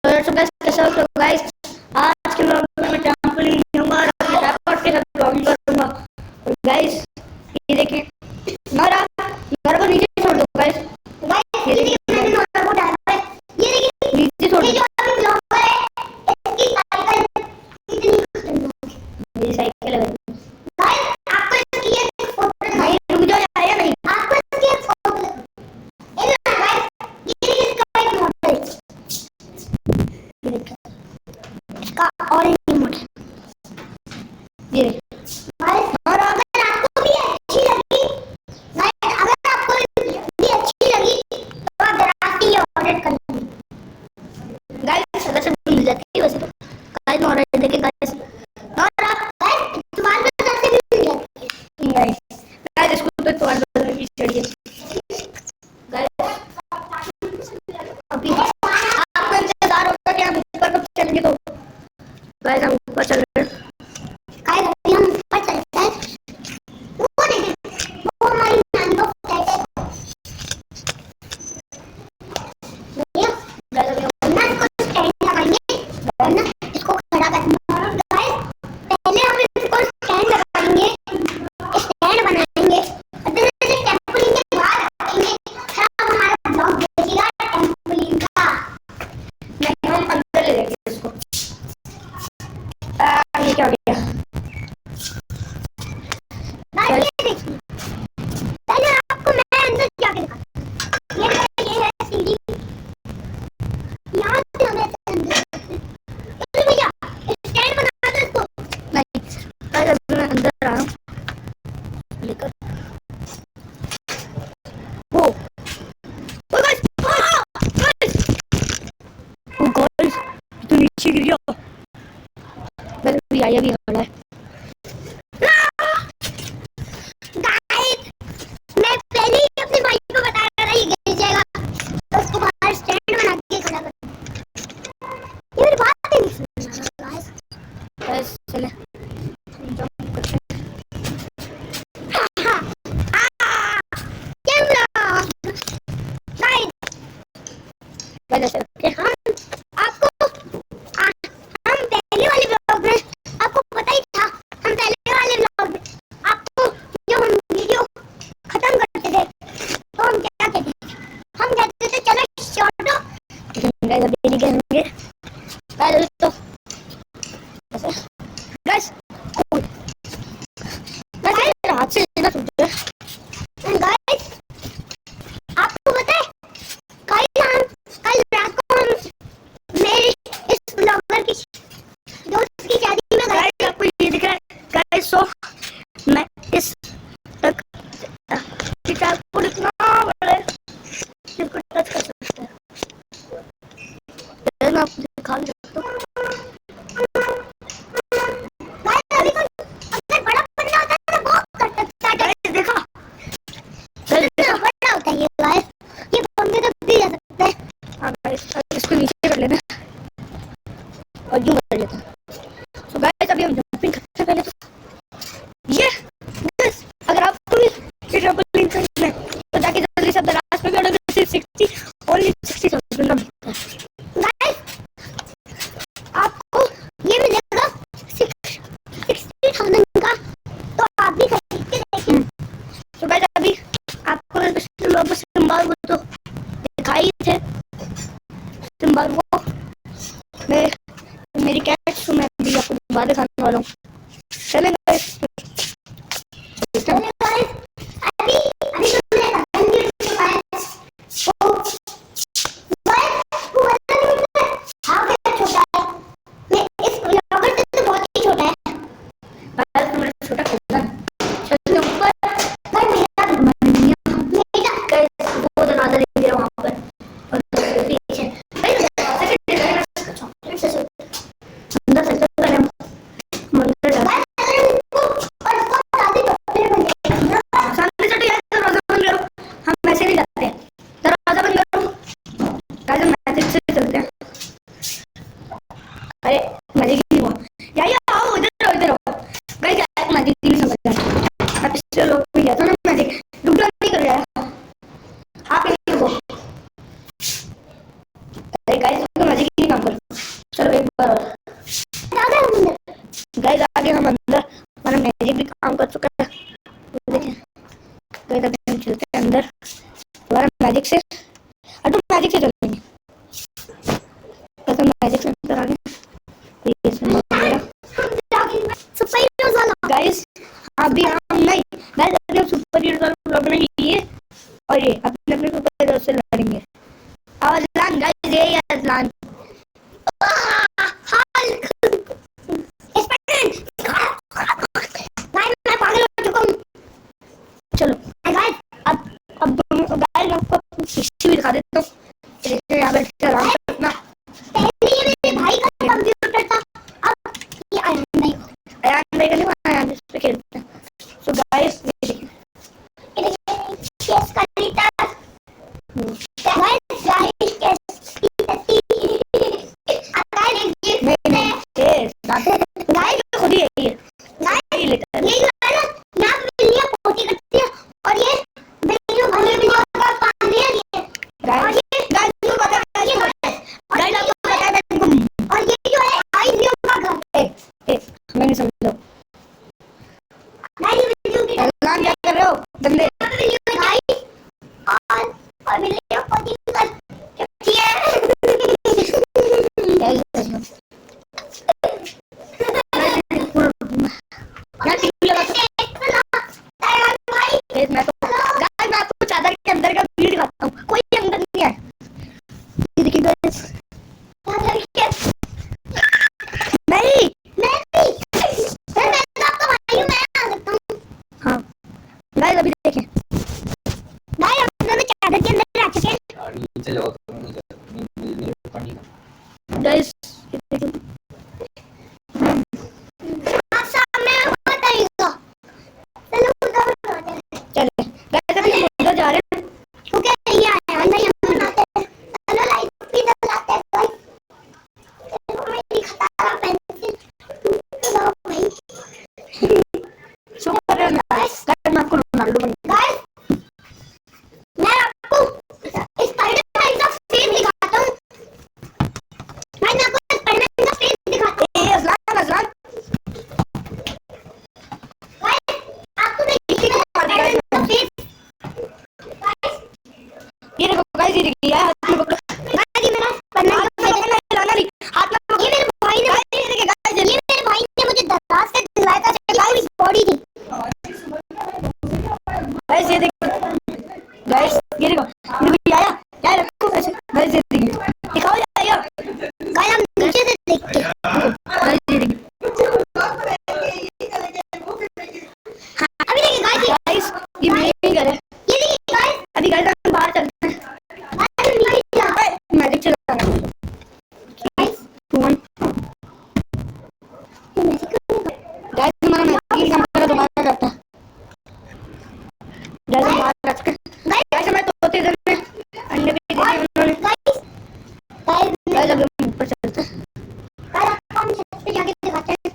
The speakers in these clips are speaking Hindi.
तो गाइस कैसे हो? तो गाइस आज के व्लॉग में मैं ट्रैम्पोलिन लूंगा और अपने ट्राइपॉड के साथ व्लॉगिंग करूंगा। और गाइस ये देखिए, नोरा नोरा को नीचे छोड़ दो गाइस। गाइस ये देखिए, मैंने नोरा को डाला है। ये देखिए नीचे छोड़ दो। ये जो अभी ब्लॉगर है इसकी साइकिल कितनी सुंदर है। मेरी साइकिल है गाइस। आपको इसकी एक फोटो दिखाई, रुक जाओ आया नहीं। आपको इसकी एक फोटो दिखाई गाइस। ये देखिए इसका एक मॉडल इसका ऑरेंज मॉडल ये और अगर आपको भी अच्छी लगी गाइस, अगर आपको भी अच्छी लगी तो आप जरा से ये ऑर्डर कर लीजिए गाइस। अगर सब मिल जाती है वैसे तो गाइस ऑर्डर देके गाइस, और आप गाइस इस्तेमाल में से भी मिल जाती है गाइस। गाइस इसको तो इस्तेमाल में भी चढ़िए गाइस। अभी आपको इंतजार होगा कि हम ऊपर कब चलेंगे, तो गाइस हम ऊपर चल रहे हैं। गाइस अभी हम ऊपर चलते हैं। वो देखिए वो हमारी नानी का फ्लैट है भैया। गाइस अभी हम ना इसको स्टैंड लगाएंगे और ना इसको खड़ा करेंगे। गाइस पहले हम इसको स्टैंड लगाएंगे, स्टैंड बनाएंगे और फिर इसे टेम्पोलिन के बाहर रखेंगे। तब हमारा ब्लॉग देखिएगा टेम्पोलिन का। मैं हम अंदर ले जाएंगे इसको। ये क्या हो गया गाइस? ये देखिए, पहले आपको मैं अंदर क्या दिखाता हूं। ये है सीढ़ी, यहाँ से हमें अंदर तो भैया स्टैंड बना दो इसको। नहीं गाइस अभी मैं अंदर आ रहा हूँ लेकर। ओ ओ गाइस, ओ गाइस तो नीचे गिर गया। गाइस अभी आया भी खड़ा है। गाइस मैं पहले ही अपने भाई को बता रहा था ये गिर जाएगा, तो उसको बाहर स्टैंड बना के खड़ा कर। ये मेरी बात नहीं सुन रहा गाइस। गाइस चले जंप करते हैं। Camera guys guys okay. हम आपको हम पहले वाले ब्लॉग में आपको पता ही था, हम पहले वाले ब्लॉग में आपको जब हम वीडियो खत्म करते थे तो हम क्या कहते थे, हम कहते थे चलो शॉर्ट हो। गाइस अभी नहीं करेंगे गाइस तो ऐसे गाइस गाइस हाथ से लेना छूट गया। गाइस आपको पता है कल रात को हम मेरी इस ब्लॉगर की दोस्त की शादी में गए। आपको ये दिख रहा है गाइस? सो मैं इस तक किताब को इतना बड़ा इसको टच कर सकता है। मैं आपको दिखा भी सकता हूँ। गाइस अभी तो अगर बड़ा बंदा होता है तो वो कर सकता है। गाइस देखा, गाइस देखा बड़ा होता है ये गाइस, ये बंदे तक भी जा सकता है। हाँ गाइस इसको नीचे कर लेना और यूं कर लेते हैं। सो गाइस अभी हम जंपिंग करते हैं। पहले तो ये गाइस अगर आपको भी ये ट्रैम्पोलिन करना है तो जाके जल्दी से दराज पे भी ऑर्डर कर 60 ओनली 60,000 का मिलता है। गाइस आपको ये मिलेगा 60,000 का, तो आप भी खरीद के देखिए। तो गाइस अभी आपको मैं पिछले व्लॉग में सिंबल को तो दिखाई थे, सिंबल को मेरी कैट को मैं भी आपको बाद दिखाने वाला हूँ। चले गाइस अभी अभी तो मैं लगन भी चुका है। तो गाइस वो वाला नहीं है, हाँ मेरा छोटा है, मैं इस ब्लॉगर से तो बहुत ही छोटा है। गाइस मेरा छोटा होगा चलते ऊपर। गाइस मेरा भी नहीं है, मेरा गाइस वो दरवाजा दिख रहा है वहाँ पर और पीछे गाइस दरवाजे के डिजाइन चॉकलेट से अंदर से पहले मंदिर है। गाइस अगर इनको आगे हम अंदर, हमारा मैजिक भी काम कर चुका है। देखिए तो इधर हम चलते हैं अंदर हमारा मैजिक से, और मैजिक से चलेंगे तो मैजिक से अंदर आ गए। सुपर हीरोज वाला गाइस, अभी हम नहीं गाइस, अभी हम सुपर हीरोज वाला ब्लॉग में लिए और ये अपने अपने सुपर हीरोज से लड़ेंगे। अजलान गाइस, ये अजलान हल्क स्पाइडरमैन। गाइस मैं पागल हो चुका हूँ। चलो गाइस अब गाइस मैं आपको हिस्ट्री भी दिखा देता हूँ। देखते हैं यहाँ पे आराम से अपना, पहले ये मेरे भाई का कंप्यूटर था, अब ये आयरन भाई का नहीं बनाया, इस पे खेलते हैं। सो गाइस ये देखिए, ये देखिए केस का लीटर गाइस, गाइस केस की टट्टी गाइस, नहीं केस गाइस खुद ही है ये गाइस लीटर, ये जो है ना यहाँ पे बिल्लियाँ पोटी करती है और ये बिल्लियों भले बिल्लियों का पानी है ये गाइस। गाइस को पता है ये गाइस, आपको पता है और ये जो है आईवीओ का घर है। मैं नहीं समझ रहा गाइस, बिल्लियों की ऐलान क्या कर रहे हो बंदे गाइस, और बिल्लियों पोटी करती है मैं आपको चादर के अंदर का व्यू दिखाता हूँ, कोई अंदर नहीं है। ये देखिए गाइस, चादर के नहीं मैं तो आपका भाई हूँ, मैं आ सकता हूँ। हाँ गाइस अभी देखें गाइस, हम दोनों चादर के अंदर आ चुके हैं। नीचे जाओ गाइस, जा रहे हैं क्योंकि ये आया नहीं, हम बनाते हैं। चलो लाइट भी जलाते हैं गाइस। देखो मेरी खतरा पेंसिल चलो भाई सुपर है गाइस। गाइस मैं आपको रोनाल्डो बन गाइस, मैं आपको स्पाइडरमैन का फेस दिखाता हूँ। मैं आपको स्पाइडरमैन का फेस दिखाता हूँ। ए अजलान गाइस, आपको देखिए स्पाइडरमैन का फेस। ये देखो गाइस, ये देखिए हाथ में पकड़ो गाइस, ये मेरा स्पाइडरमैन का फेस है, हिलाना नहीं, हाथ में पकड़ो। ये मेरे भाई ने, ये देखिए गाइस, ये मेरे भाई ने मुझे दराज से दिलवाया था, गाइस बॉडी थी गाइस। ये देखो गाइस, ये देखो ये आया यार, रखो ऐसे गाइस, ये देखिए दिखाओ यार गाइस, हम नीचे से देखते हैं गाइस, ये देखिए हाँ अभी देखिए गाइस, ये मेरी घर है। ये देखिए गाइस, अभी गाइस हम बाहर चलते हैं, मैजिक चलाना गाइस। गाइस हमारा मैजिक का दोबारा करता है गाइस, हम बाहर रखते हैं गाइस। हमें तोते इधर में अंडे भी दिए उन्होंने गाइस। अभी हम ऊपर चलते हैं गाइस, आपको हम छत पे जाके दिखाते हैं।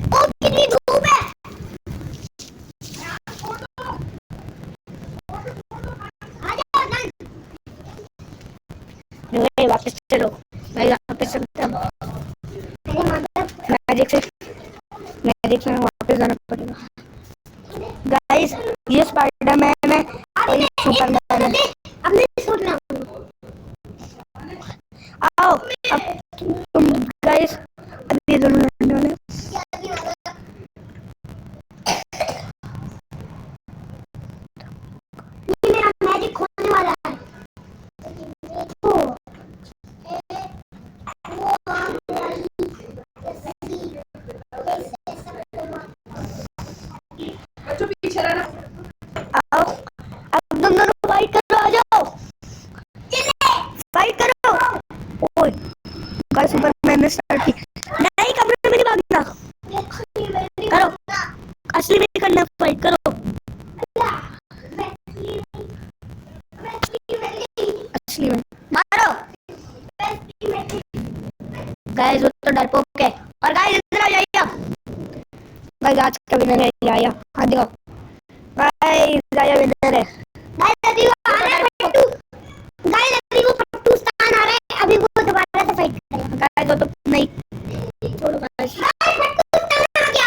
ओ कितनी धूप है, वापस चलो भाई, वापस चलते हैं मैजिक से वापस जाना पड़ेगा गाइस। ये स्पाइडरमैन है और ये सुपरमैन है। अब नहीं सोचना, आओ अब तुम गाइस, अब ये दोनों लड़ने वाले। ये मेरा मैजिक खोलने वाला है। आओ अब तुम दोनों फाइट करो, आ जाओ फाइट करो। ओए गाइस, सुपरमैन ने स्टार्ट की, नहीं कमरे में नहीं भागना, करो असली में करना, फाइट करो असली में मारो गाइस। वो तो डरपोक है। और गाइस इधर आ जाइए आप गाइस, आज का विनर है ये आया, हाँ देखो गाइस आया विनर है गाइस। अभी वो आ रहा है पट्टू गाइस, अभी वो पट्टू स्थान आ रहा है, अभी वो दोबारा से फाइट करेगा गाइस। वो तो नहीं छोड़ो गाइस, पट्टू स्थान आ गया।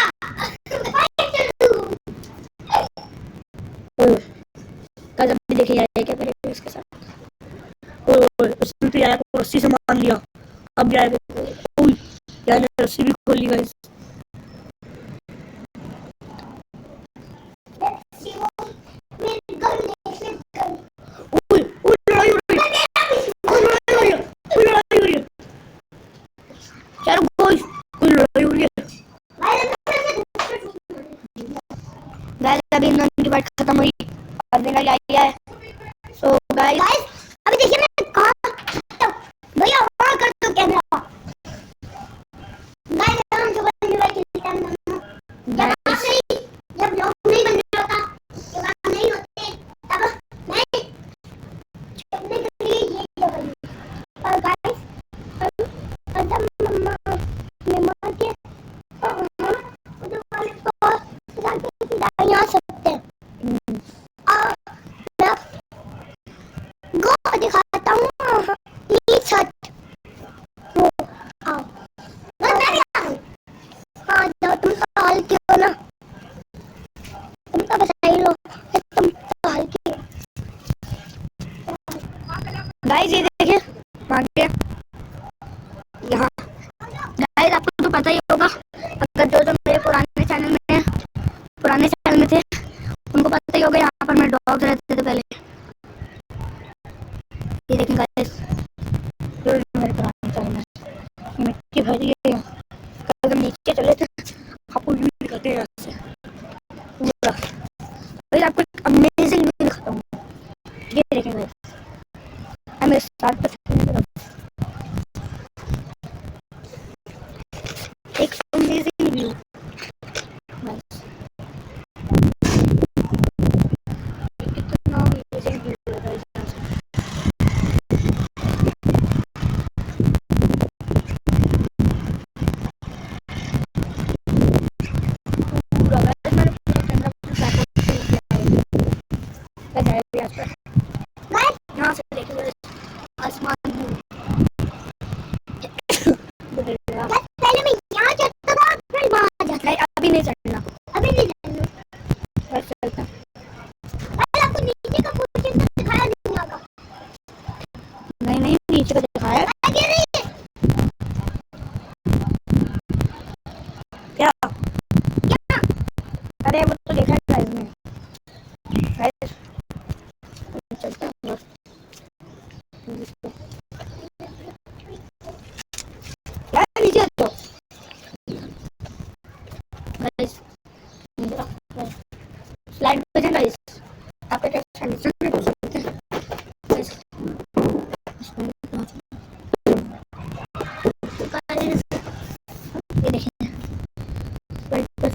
रस्सी से मान लिया। अब जाएगा। ओह यार रस्सी भी खोल ली गाइस। लड़ाई हो रही है। लड़ाई हो रही है। यार कोई लड़ाई हो रही है। गाइस अभी इन दोनों की बात खत्म हुई और मेरा आई है। सो गाइस अभी देखिए मैं कहाँ भैया ऑन कर दो कैमरा। गाइस हम सुबह मोबाइल खेलते हैं जब आप नहीं जब ब्लॉग नहीं बन रहा था जब आप नहीं होते तब मैं अपने के लिए ये जगह और गाइस एकदम मम्मा ने मार के उधर वाले को जानते हैं कि दाई आ सकते हैं और मैं आपको दिखाता हूँ ये छत वो हाँ मैं भी आ गई। हाँ जाओ तुम तो हल्के हो ना तुम तो बचा ही लो तुम तो हल्के हो। गाइस ये देखिए मान के यहाँ। गाइस आपको तो पता ही होगा अगर जो मेरे पुराने चैनल में थे उनको पता ही होगा यहाँ पर मैं डॉग्स रहते थे पहले। ये देखें गाइस जो मेरे पुराने चैनल में मिट्टी भरी है। कल हम नीचे चले थे आपको व्यू दिखाते हैं यहाँ से पूरा। गाइस आपको एक अमेजिंग व्यू दिखाता हूँ। ये देखें गाइस हमें स्टार्ट कर सकते हैं। एक अमेजिंग व्यू कितना अमेजिंग व्यू है गाइस। पूरा गाइस मैंने पूरा कैमरा यहाँ से देखिए आसमान पहले मैं यहाँ चढ़ता था फिर वहाँ जाता था। अभी नहीं चढ़ना। अभी नहीं चढ़ना। बस चलता। पहले आपको नीचे का पोजीशन तो दिखाया नहीं होगा। नहीं नीचे का दिखाया क्या। अरे वो तो देखा है गाइस ने। गाइस चलते हैं यार नीचे आ जाओ गाइस। स्लाइड पे जाओ गाइस। आप एक एक्सटेंशन भी कर सकते हैं गाइस। ये देखिए स्लाइड पे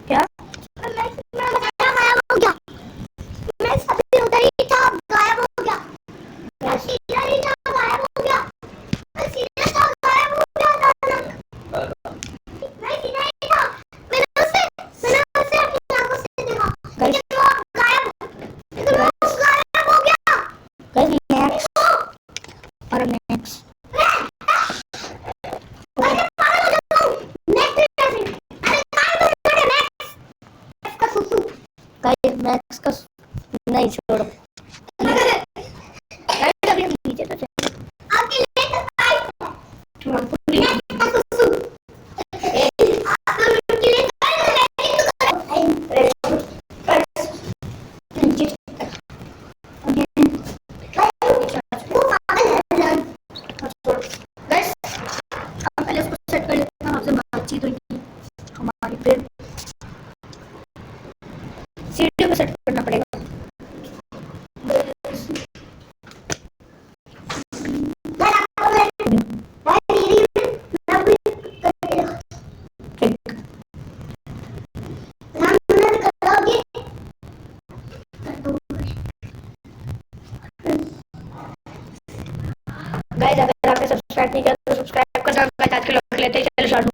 क्या। मैक्स का नहीं छोड़ो। अभी हम नीचे तो चले। पहले उसको सेट कर लेते हैं आपसे बातचीत हुई हमारी फिर सीढ़ियों में सेट करना पड़ेगा। गाइस अगर आपने सब्सक्राइब नहीं किया तो सब्सक्राइब कर दो। आज के लोग लेते हैं चलो शॉर्ट